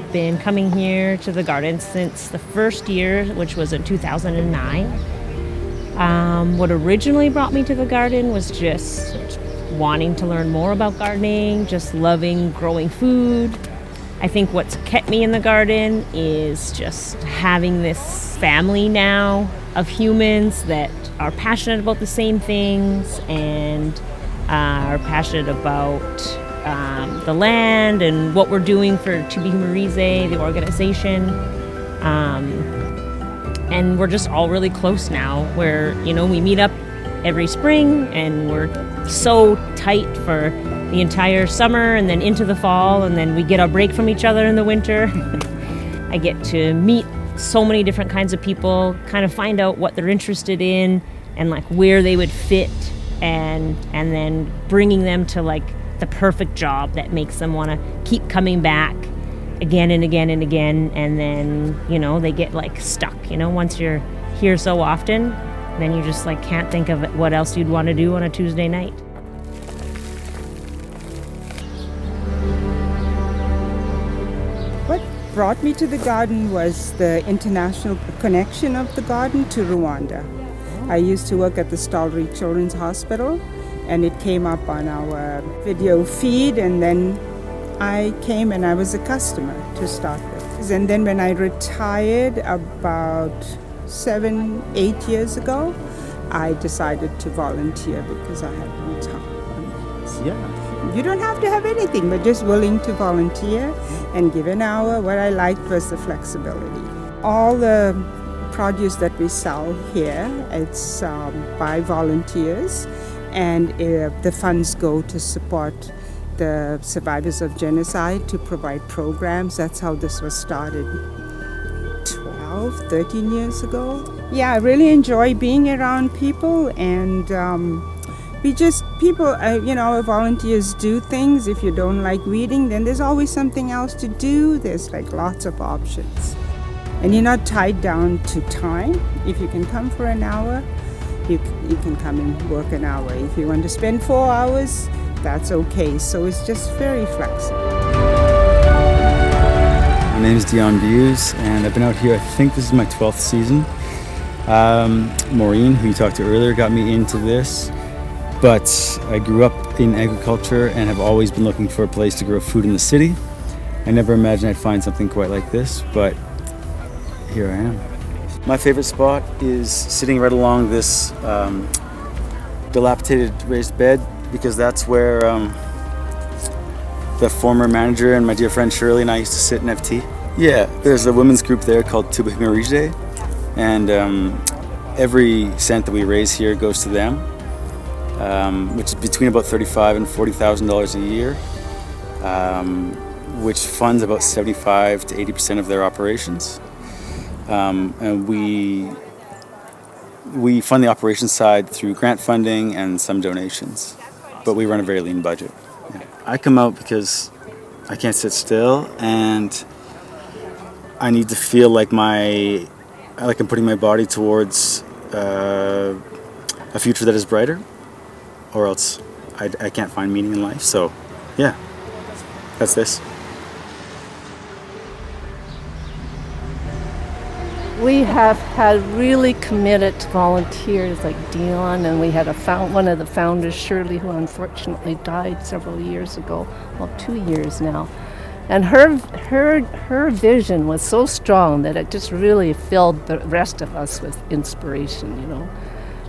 I've been coming here to the garden since the first year, which was in 2009. What originally brought me to the garden was just wanting to learn more about gardening, just loving growing food. I think what's kept me in the garden is just having this family now of humans that are passionate about the same things and are passionate about the land and what we're doing for Tubi Marise, the organization. And we're just all really close now where, we meet up every spring and we're so tight for the entire summer and then into the fall, and then we get a break from each other in the winter. I get to meet so many different kinds of people, kind of find out what they're interested in and like where they would fit, and then bringing them to like the perfect job that makes them want to keep coming back again and again and again. And then, they get like stuck, once you're here so often, then you just like can't think of what else you'd want to do on a Tuesday night. What brought me to the garden was the international connection of the garden to Rwanda. I used to work at the Stollery Children's Hospital, and it came up on our video feed, and then I came and I was a customer to start with. And then when I retired about 7-8 years ago, I decided to volunteer because I had no time. Yeah. You don't have to have anything, but just willing to volunteer and give an hour. What I liked was the flexibility. All the produce that we sell here, it's by volunteers, and the funds go to support the survivors of genocide, to provide programs. That's how this was started 13 years ago. Yeah, I really enjoy being around people, and volunteers do things. If you don't like reading, then there's always something else to do. There's like lots of options. And you're not tied down to time. If you can come for an hour, you can come and work an hour. If you want to spend 4 hours, that's okay. So it's just very flexible. My name is Dion Buse, and I've been out here, I think this is my 12th season. Maureen, who you talked to earlier, got me into this. But I grew up in agriculture and have always been looking for a place to grow food in the city. I never imagined I'd find something quite like this, but here I am. My favorite spot is sitting right along this dilapidated raised bed, because that's where the former manager and my dear friend Shirley and I used to sit and have tea. Yeah, there's a women's group there called Tubi Marise, and every cent that we raise here goes to them, which is between about $35,000 and $40,000 a year, which funds about 75 to 80% of their operations. And we fund the operations side through grant funding and some donations, but we run a very lean budget. Yeah. I come out because I can't sit still, and I need to feel like I'm putting my body towards a future that is brighter, or else I can't find meaning in life. So, yeah, that's this. We have had really committed volunteers like Dion, and we had one of the founders, Shirley, who unfortunately died several years ago, 2 years now. And her vision was so strong that it just really filled the rest of us with inspiration,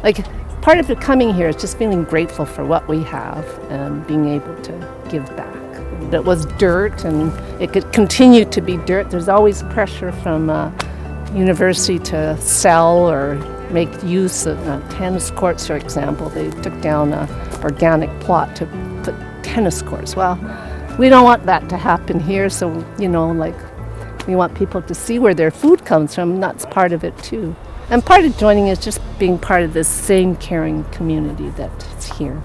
Like, part of it coming here is just feeling grateful for what we have and being able to give back. It was dirt, and it could continue to be dirt. There's always pressure from university to sell or make use of tennis courts, for example. They took down an organic plot to put tennis courts. Well, we don't want that to happen here, so, we want people to see where their food comes from, and that's part of it too. And part of joining is just being part of this same caring community that's here.